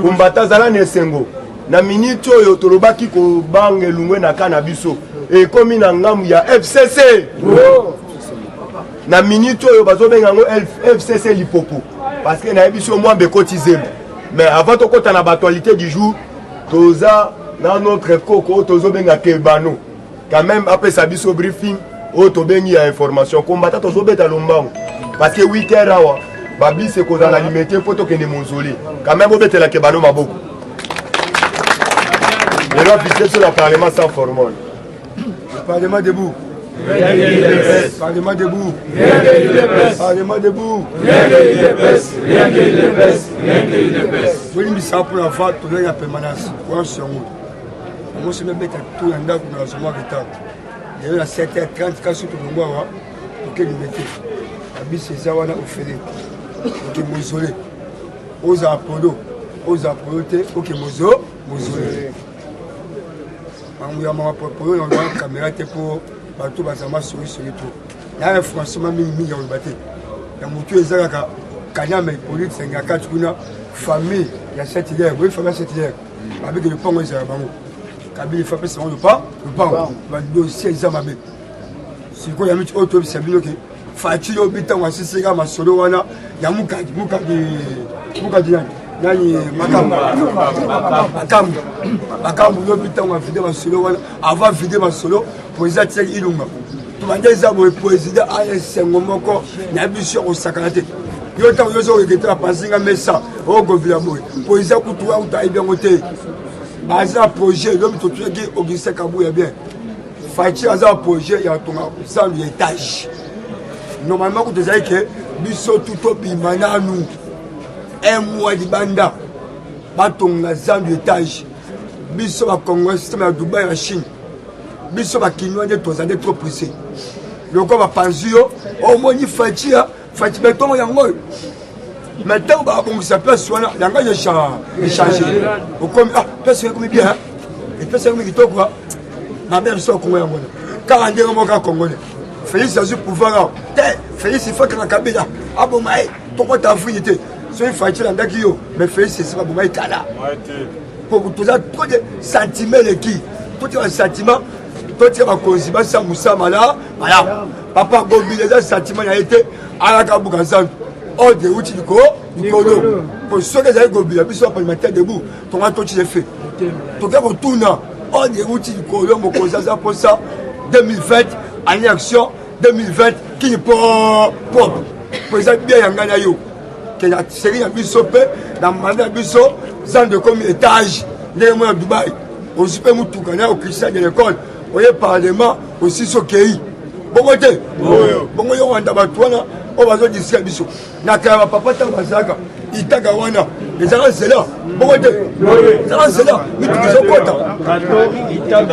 Kumbata zala nesengo na minute oyo tolobaki ko bange lungwe na kana biso e komi na ngamu ya FCC na minute oyo bazobenga ngo FCC Lipopo parce que na biso moi be cotiser mais avant to kota na actualité du jour toza dans notre coco tozobenga Kebano quand même après sa biso briefing o to bengi ya information kombata tozobeta lombango parce que 8h awa babi c'est qu'on a alimenté pour que les mausolées quand même obete la Kebano maboko et là puis sur le parlement sans formol parlement debout parlement debout parlement debout rien que il pèse oui mais ça pour la fois tout la permanence quoi sur moi je me mets tout en date dans ce mois de temps il y a 7h30 quand sur tout le mois pour que liberté babi c'est ça on a offert ok mausolée aux apollo te ok mausolée on y a ma propos on a caméra te pour bato bazama sur tout là franchement mingi on batté ya mutu ezaka kanyama police senga katuna famille ya cette hier oui famille cette hier avec le pont ezaka bango kabili fa pesa on le pont ba dossier ezama be siko ya mitu auto bisabino ke fati yo bita wa sisika masolo wana ya mukadi nani makambu yo bita wa vide masolo wana avant vide masolo président Tiek Ilunga tumande za bo président ayesengo moko na biso ko sakanate yo ta yo zo regeta pasinga mesa o govila boy président kutuwa utaibe ngote baza projet yo mitotuki Augustin Kabuya bien fati aza projet ya tonga sans l'étage normalement ku desaye que biso tuto bimana nous un mois de banda batonga sans l'étage biso ba Congo système ya Dubai ya Chine biso ba kinwa de tozande trop pressé loko ba panzio au moni fati beton yango maintenant ba bon ça place wana yanga ya changer au comme place comme bien et place comme kitoko quoi na même so Congo yango car ndenge moka congolais Félix azu pouvoir Félix il faut que na kabila abomai pourquoi ta vérité so il fati la ndaki yo mais Félix c'est pas bomai kala pour tout ça trop de sentiments les qui tout un sentiment toi tu vas considérer ça Moussa Mala voilà papa Gobi les sentiments a été à la Kaboukansan oh des outils du colo pour ceux qui ont Gobi la biso parlementaire debout ton toi tu les fait tout cas retourne oh des outils du colo mon conseil pour ça 2020 année action 2020 qui est pour président bien yangana yo que la série a biso pe dans mandat biso zan de comme étage les mois Dubaï au super mutukana au Christian de l'école au parlement aussi sokei bongote bongo yo wanda batwana o bazo disika biso na kala papa ta bazaka itaga wana ezaka zela bongote ezaka zela mitukizo kota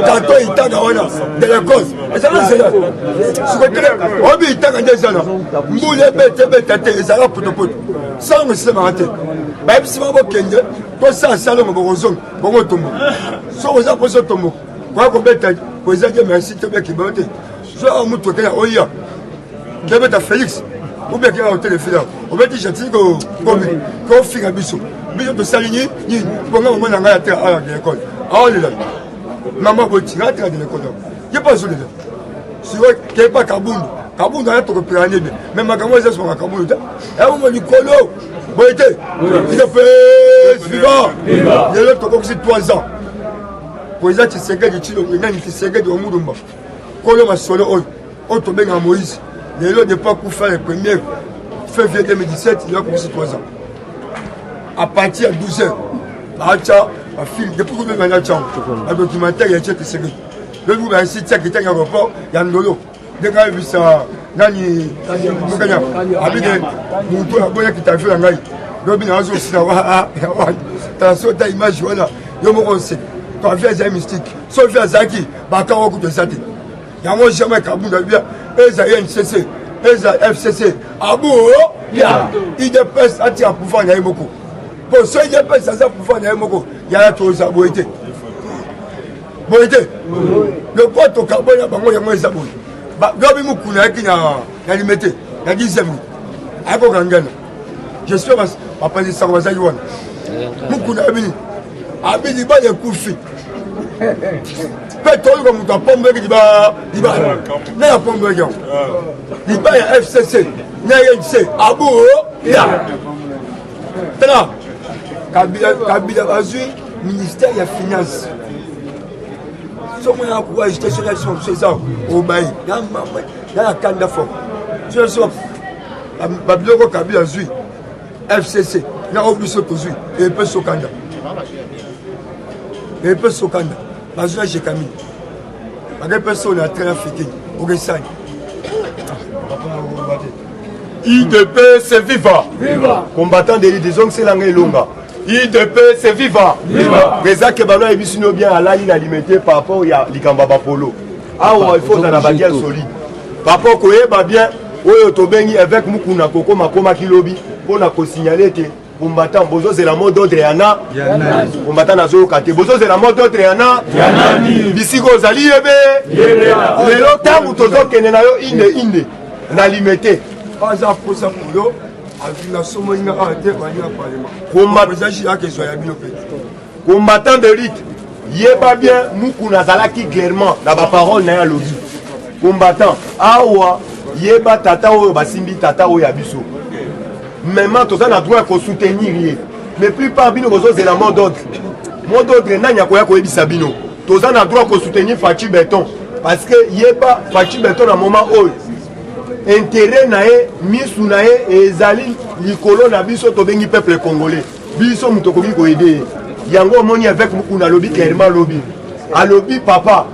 kato itaga wana de l'école ezaka zela sokotele obi itaga ndezana mbule bete te ezaka poto sango se marate ba ebisima bokende to sa salongo bozong bongo tombo so oza poso tombo kwa kobeta président merci te bien qui bote so amuto ke oya kebeta Félix ou bien au téléphone on va dire gentil ko finga biso to salini ni bonga mona nga ya à l'école ah là maman botinga tra de l'école je pas sur le si vous que pas kabundu a to planer mais makambo ça sur kabundu et on dit kolo boité il fait vivant il est to comme 3 ans président Tshisekedi Tshilombo nani Tshisekedi wa Mulumba kolo masolo oyo to benga Moïse lelo de pas faire le 1er février 2017 il a commencé 3 ans à partir de 12h acha a film depuis que on a tchang un documentaire ya Tshisekedi le groupe a cité qui était en aéroport ya ndolo de ga visa nani mukanya abide muntu aboya kitafu la ngai lobi na azo sina wa ta so ta image wala yo mo conseil to affaire za mystique so affaire zaki ba ka woku to sate ya mo jamais kabunda bia eza NCC eza FCC abu ya IDPS ati a pouvoir na yemoko pour so IDPS ça pouvoir na yemoko ya to za boité le pote au carbone ya bango ya mo eza boy ba lobi mukuna yaki na limité na 10e ako gangana j'espère pas pas ça va ça yona mukuna abini abini ba yekufi peut on comme ta pombe qui va na ya pombe ya liba ya FCC na YNC abu ya tena kabila bazui ministère ya finance somo ya kuwa gestion ya c'est ça au bail na kanda fo je so babiloko kabila zui FCC na obiso tozui et peu sokanda et peu sokanda bazui j'ai camille avec personne a très africain au Ressani IDP c'est viva. Combattant de disons que c'est l'anglais longa. IDP c'est viva. Reza que bano et bisino bien à la ligne alimentée par rapport à l'Ikambaba Polo. Ah ouais, il faut dans la bagarre solide. Par rapport que bien oyo tobengi avec mukuna koko makoma kilobi pour na ko signaler que combattant bozo c'est la mode d'ordre yana combattant nazo kate bozo c'est la mode d'ordre yana bisiko zali ebe le lotangu tozo kenena yo inde na limité pas pour ça pour yo avec la somoina a été venu au parlement combattant de lutte yeba bien mukuna zalaki clairement na ba parole na ya lobi combattant awa yeba tata oyo basimbi tata oyo abiso même tout ça na droit ko soutenir mais plupart bino bozo c'est la mode d'ordre nanya ko ya ko ebisa bino tout ça na droit ko soutenir Fachi Beton parce que yeba Fachi Beton na moment oyo intérêt nae misu nae ezali likolo na biso to bengi peuple congolais biso muto koki ko aider yango moni avec mukuna lobi clairement lobi a lobi papa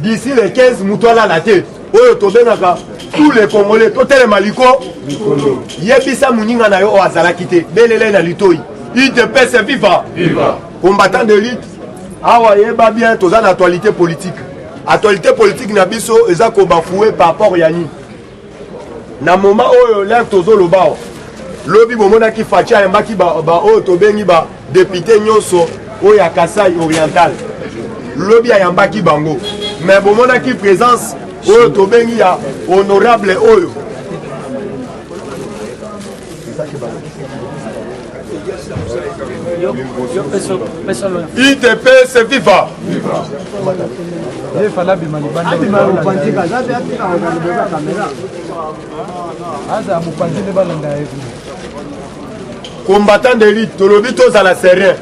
d'ici le 15 mutola la tête oyo to benaka tous les congolais to tele maliko yebisa muninga na yo o azala kité belele na litoi IDP c'est viva combattant de lutte awa yeba bien to za na actualité politique na biso eza ko bafoué par rapport yani na moment oyo lève tozo lobao lobi bomona ki Fachi ayambaki ba oyo to bengi ba député nyonso oyo ya Kasai oriental lobi ayambaki bango mais bomona ki présence oyo to bengi ya honorable oyo IDP c'est viva combattant de lutte tolobi tozala sérieux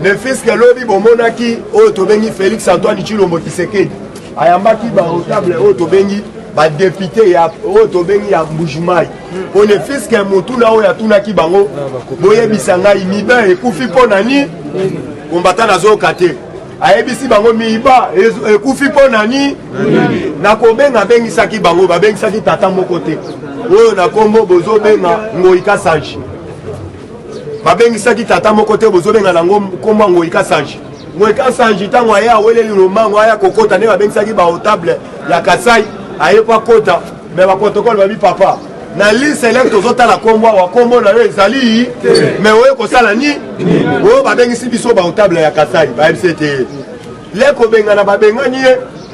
ne fils que lobi bomonaki oyo tobengi Félix Antoine Tshilombo Tshisekedi ayambaki ba notable oyo tobengi ba député ya oyo tobengi ya Mbujimai on ne fils que mutuna oyo atunaki bango boyebisa ngai miba ekufi pona ni combattant nazo kate ayebisi bango miba ekufi pona ni na kobenga bengisaki bango babengisaki tata moko te oyo na kombo bozo benga Ngoika Sanji babengisaki tata moko te bozo benga nango kombo Ngoika Sanji Ngoika Sanji tango aya weleli lomango aya kokota ne babengisaki ba otable ya Kasai ayepa kota mais ba protocole babi papa na liste electo zota la kombo wa kombo na yo ezali mais oyo kosala ni oyo babengisi biso ba otable ya Kasai ba MCT leko benga na babengani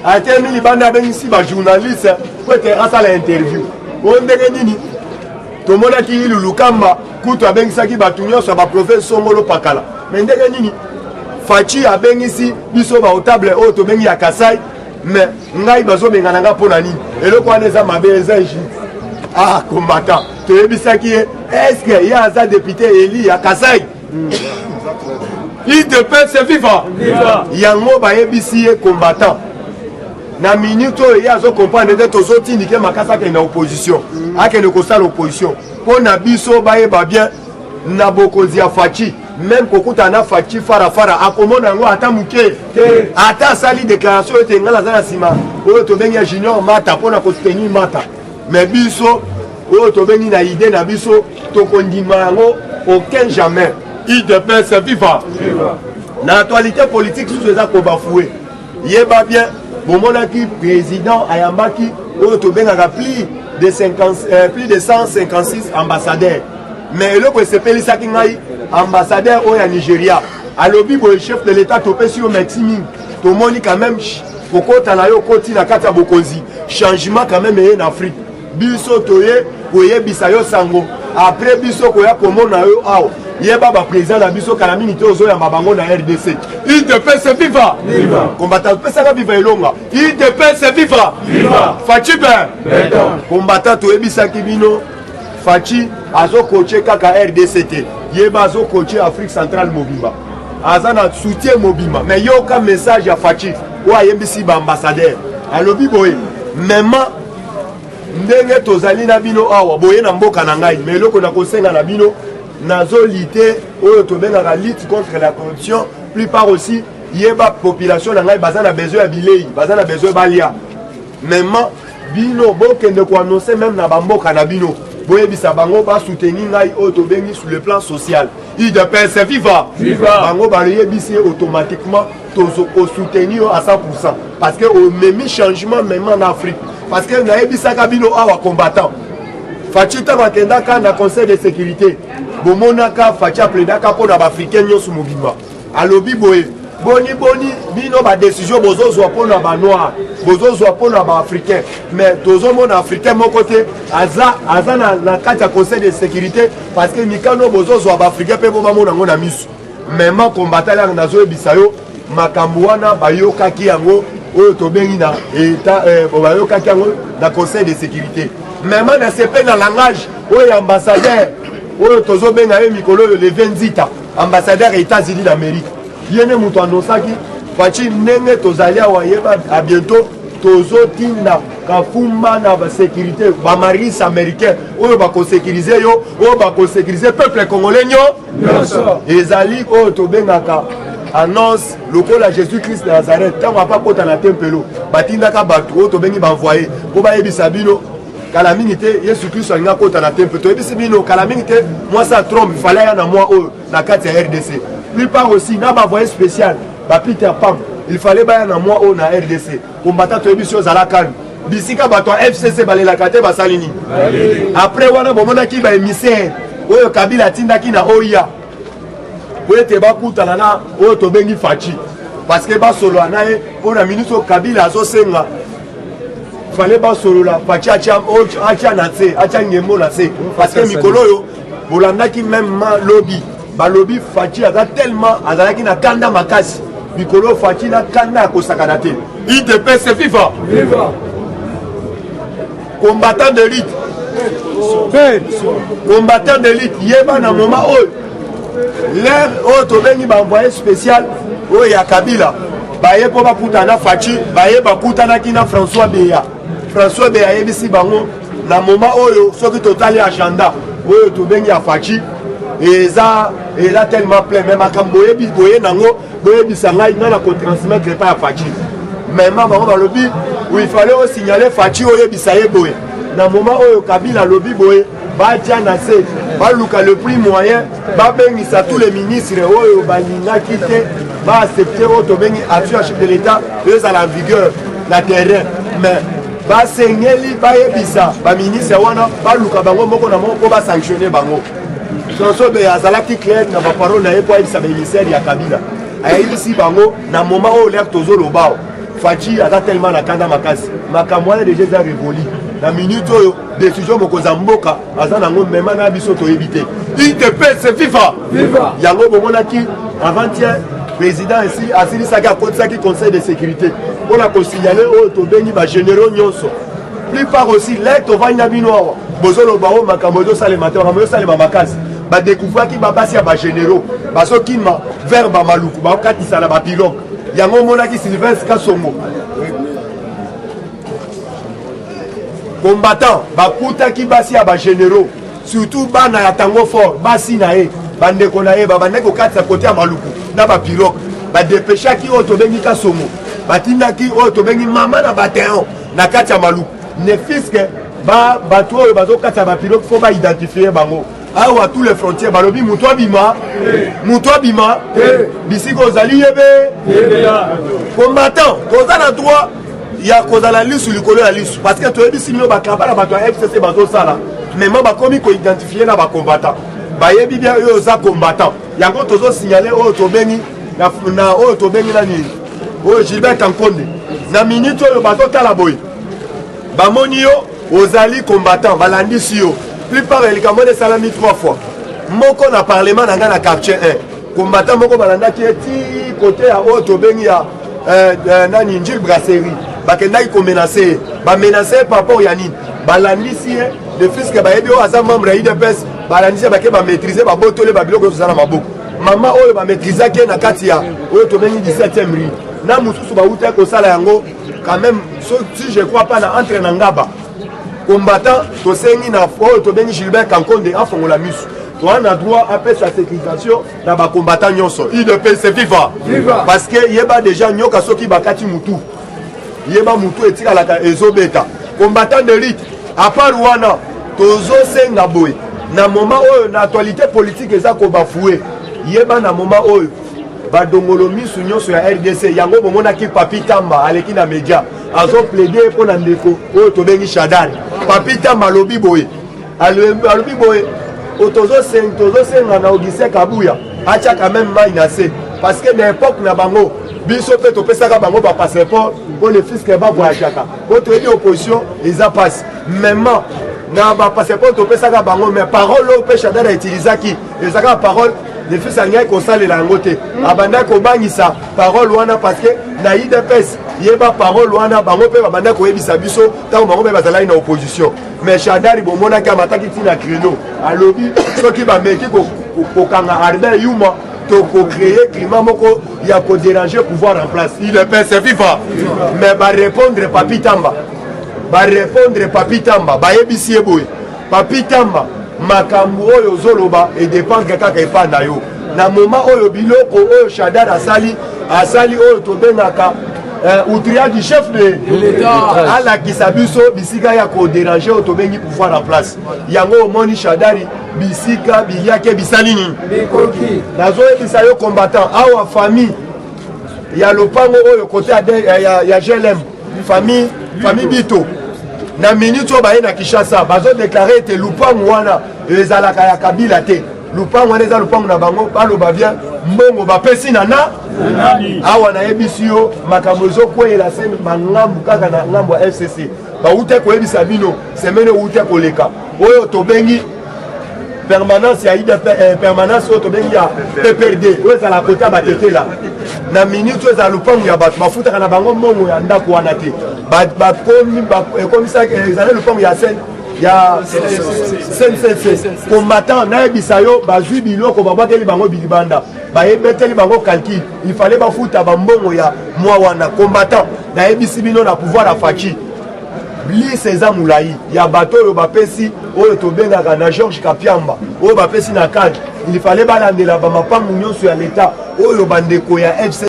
atemi libanda bengisi ba journaliste pour que asala interview o ndenge nini tomonaki Lulukamba kutu abengisaki batu nyonso ba province Songolo Pakala mais ndenge nini Fachi abengisi biso ba otable oyo to bengi ya Kasai mais ngai bazo benga nanga pona nini eloko wana eza mabe eza ah combattant toyebisaki est-ce que ya aza député Eli ya Kasai IDP c'est viva yango bayebisi ye combattant na minute oyo ye azo comprendre te tozotindike makasi akende na opposition akende kosala opposition mpo na biso bayeba bien na bokonzi ya Fachi même kokuta na Fachi farafara akomona yango ata muke ata asali déclaration oyo te ngai naza na nsima oyo tobengi ya Junior Mata mpona kosoutenir Mata mais biso oyo tobengi na idée na biso tokondima yango aucun jamais IDP c'est viva na actualité politique sous eza kobafoué yeba bien bomonaki président ayambaki oyo tobengaka plus de 156 ambassadeurs mais eloko esepelisaki ngai ambassadeur oyo ya Nigeria alobi boye chef de l'état topesi yo merci mingi tomoni quand même kokota na yo koti na kati ya bokonzi changement quand même eye na Afrique biso toye koyebisa yo sango après biso koya komona yo awa yeba ba président na biso kala minute ozo ya mabango na RDC IDPS viva combattant pesa viva elonga IDPS viva Fachi ben combattant to ebisaki bino Fachi azo coacher kaka RDC te yeba azo coacher Afrique centrale mobimba azana soutien mobimba mais yoka message ya Fachi ou ayembisi ba ambassadeur alobi boye même ndenge tozali na bino awa boye na mboka na ngai mais loko na kosenga na bino nazo lité oyo tobengaka lutte contre la corruption plupart aussi yeba population na ngai baza na besoin ya bilei baza na besoin balia même bino bokende ko annoncer même na bamboka na bino boyebisa bango ba soutenir ngai oyo tobengi sur le plan social IDPS viva bango bayebisi automatiquement tozo soutenir à 100% parce que au même changement même en Afrique parce que naebisaka bino awa combattant Fachi takendaka na conseil de sécurité bomonaka Fachi apledaka mpona baafricain nyonso mobimba alobi boye boni bino badécision bozozwa mpona banoir bozozwa mpona baafricain mais tozomona africain moko te aza na kati ya conseil de sécurité parce que mikano bozozwa baafricain mpe bo bamona yango na miso mema combattant yango nazoyebisa yo makambo wana bayokaki yango oyo tobengi na eta bayokaki yango na conseil de sécurité même na sepe na langage oyo ambassadeur oyo tozobenga ye mikolo oyo le 20 zita ambassadeur ya États-Unis d'Amérique yene moto anosaki Fachi ndenge tozali awa yeba a bientôt tozotinda kafumba na basécurité bamaris américain oyo bakosécurize yo oyo bakosécurize peuple congolais nyonso ezali oyo tobengaka annonce lokola Jésus-Christ de Nazareth tango apakota na tempelo batindaka bato oyo tobengi banvoye po bayebisa bino kala mingi te Yesu-Christ alinga kota na temple toyebisi bino kala mingi te mwasi ya Trump fallait ya na mwa oyo na kati ya RDC plupart aussi na banvoye spécial ba Peter Pam il fallait baya na mwa oyo na RDC kombata toyebisi ozala kani bisika bato ya FCC balelaka te basali nini après wana bomonaki ba émissaire oyo Kabila atindaki na OIA po ete bakutana na oyo tobengi Fachi parce que basolo na ye mpona minute oyo Kabila azosenga fallait basolola Fachi atia na se atia ngembo na se parce que mikolo oyo bolandaki même lobby balobi Fachi aza tellement azalaki na kanda makasi mikolo Fachi na kanda ya kosakana te IDPS viva combattant d'élite combattant d'élite yeba na moment oyo l'air oyo tobengi baenvoyé spécial oyo ya Kabila baye mpo bakutana Fachi baye bakutanaki na François Beya ayebisi bango na moment oyo soki totali agenda oyo tobengi ya Fachi eza tellement plein mais makambo boye nango boyebisa ngai nga na kotransmettre epai ya Fachi mema bango balobi il fallait osignaler Fachi oyebisa ye boye na moment oyo Kabila alobi boye batia na se baluka le prix moyen babengisa tous les ministres oyo balingaki te baaccepte oyo tobengi action ya chef de l'état ezala en vigueur na terrain mais basengeli bayebisa baministre wana baluka bango moko na moko mpo basanctionne bango François Beya azalaki clair na baparole na ye mpo ayebisa baémissaire ya Kabila ayebisi bango na moment oyo lere tozoloba Fachi aza tellement na kanda makasi makambo wana deja eza révoli na minute oyo décision mokonzi ya mboka aza nango mema na biso toyebi te IDPS viva yango bomonaki avant-hier président asilisaki akotisaki conseil de sécurité mpona kosignale oyo tobengi bagénéraux nyonso plupart aussi lere tovandi na bino awa bozoloba oyo makambo ezosalema te makambo ezosalema makasi badécouvraki babasi ya bagénéraux bazokima vers bamaluku bakokatisa na bapilogue yango omonaki Sylvestre Kasongo combattant bakutaki basi ya bagénéraux surtout bana ya tango fort basi na ye bandeko na ye babandaki kokatisa kote ya maluku na bapilogue badepeshaki oyo tobengi Kasongo batindaki oyo tobengi mama na bateron na kati ya maluku ne fiske bato oyo bazokatisa bapilogue fo baidentifie bango awa tous les frontières balobi mutu abima bisika ozali yebe combattant toza na droit ya kozala lisu likolo ya lisu parce que toyebisi bino bakaba na bato ya FCC bazosala mema bakomi koidentifie na bacombattant bayebi bien oyo oza combattant yango tozosignale oyo tobengi na oyo tobengi nani oyo Gilbert Kankonde na minute oyo bazotala boye bamoni yo ozali combattant balandisi yo plupart ya likambo esalami 3 fois moko na parlement na nga na quartier 1 combattant moko balandaki eti côté ya oyo tobengi ya nani Njil Brasserie bakendaki komenace bamenace par rapport ya nini balandisi ye de fiske bayebi oyo aza membre ya UDPS balandisi ye bake bamaîtrise babotole babiloko oyo toza na maboko mama oyo bamaîtrisaki ye na kati ya oyo tobengi 17e rue na mosusu bauta kosala yango quand même si je crois pas na entre na ngaba combattant tosengi na oyo tobengi Gilbert Kankonde afongola misu toana droit apesa sécurisation na bacombattant nyonso UDPS viva parce que yeba déjà nyoka soki bakati mutu yeba mutu etikalaka ezobeta combattant d'élite à part wana tozosenga boye na moment oyo na actualité politique eza kobafoué yeba na moment oyo badongolo misu nyonso ya RDC yango bomonaki Papi Tamba aleki na média azo plaider mpo na ndeko oyo tobengi Shadari Papi Tamba alobi boye alobi boye tozosenga na Augustin Kabuya atia quand même mai na se parce que na époque na bango biso pe topesaka bango ba passeport pour les fils que ba voyageaka po toyebi opposition eza passe même na ba passeport topesaka bango mais parole oyo pe Shadari utilisaki ezaka parole les fils angai kosalela yango te abanda kobangisa parole wana parce que na UDPS yeba parole wana bango pe babanda koyebisa biso tango bango pe bazalaki na opposition mais Shadari bomonaki amataki ntina créneau alobi soki bameki kokanga Albert Yuma to créer climat moko ya kodéranger pouvoir en place UDPS viva mais barépondre Papi Tamba bayebisi ye boye Papi Tamba makambo oyo zoloba et dépendre kaka epa na yo na moment oyo biloko oyo Shadari asali oyo tobengaka outillage du chef de l'État alakisa biso bisika ya kodéranger oyo tobengi pouvoir en place yango omoni Shadari bisika biliake bisali nini nazoyebisa yo combattant awa famille ya lopango oyo kote ya GLM famille Bito na minute oyo baye na Kinshasa bazodeklare ete lupango wana ezalaka ya Kabila te lupango wana eza lupango na bango baloba bien mbongo bapesi na awa nayebisi yo makambo ezokweyela se mangambu kaka na ngambo ya FCC baute koyebisa bino semene ute koleka oyo tobengi permanence ya permanence oyo tobengi ya PPRD oyo ezala kota batetela na minute oyo ezala lupango ya bato bafutaka na bango mbongo ya ndako wana te ekomisaki ezala lupango ya SNCC combattant nayebisa yo bazwi biloko babwakeli bango bilibanda bayebeteli bango calcul il fallait bafuta bambongo ya mwa wana combattant nayebisi bino na pouvoir ya faci lise eza mulai ya bato oyo bapesi oyo tobengaka na Georges Kapiamba oyo bapesi na cadre il fallait balandela bamapangu nyonso ya leta oyo bandeko ya FC.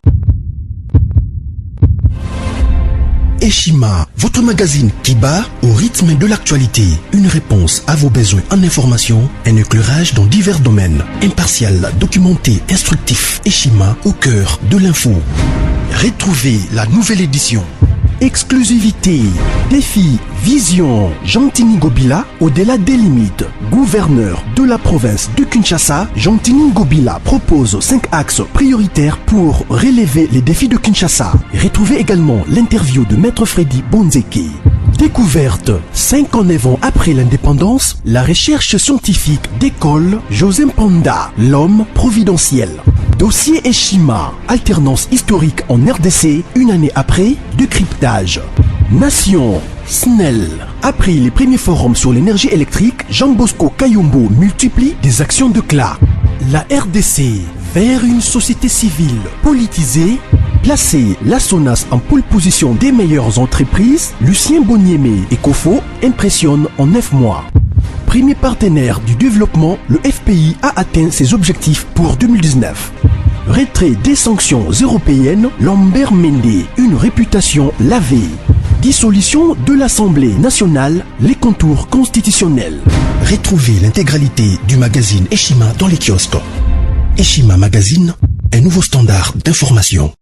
Eshima, votre magazine qui bat au rythme de l'actualité. Une réponse à vos besoins en information, un éclairage dans divers domaines. Impartial, documenté, instructif. Eshima au cœur de l'info. Retrouvez la nouvelle édition. Exclusivité, défi, vision. Jean-Tini Ngobila, au-delà des limites. Gouverneur de la province de Kinshasa, Jean-Tini Ngobila propose 5 axes prioritaires pour relever les défis de Kinshasa. Retrouvez également l'interview de Maître Freddy Bonzeke. Découverte, 59 ans après l'indépendance, la recherche scientifique d'école José Mpanda, l'homme providentiel. Dossier Eshima, alternance historique en RDC, une année après, décryptage. Nation, SNEL. Après les premiers forums sur l'énergie électrique, Jean Bosco Kayombo multiplie des actions de CLA. La RDC, vers une société civile politisée, placer la SONAS en pole position des meilleures entreprises, Lucien Boniemé et Kofo impressionnent en 9 mois. Premier partenaire du développement, le FPI a atteint ses objectifs pour 2019. Retrait des sanctions européennes, Lambert Mende, une réputation lavée. Dissolution de l'Assemblée nationale, les contours constitutionnels. Retrouvez l'intégralité du magazine Eshima dans les kiosques. Eshima Magazine, un nouveau standard d'information.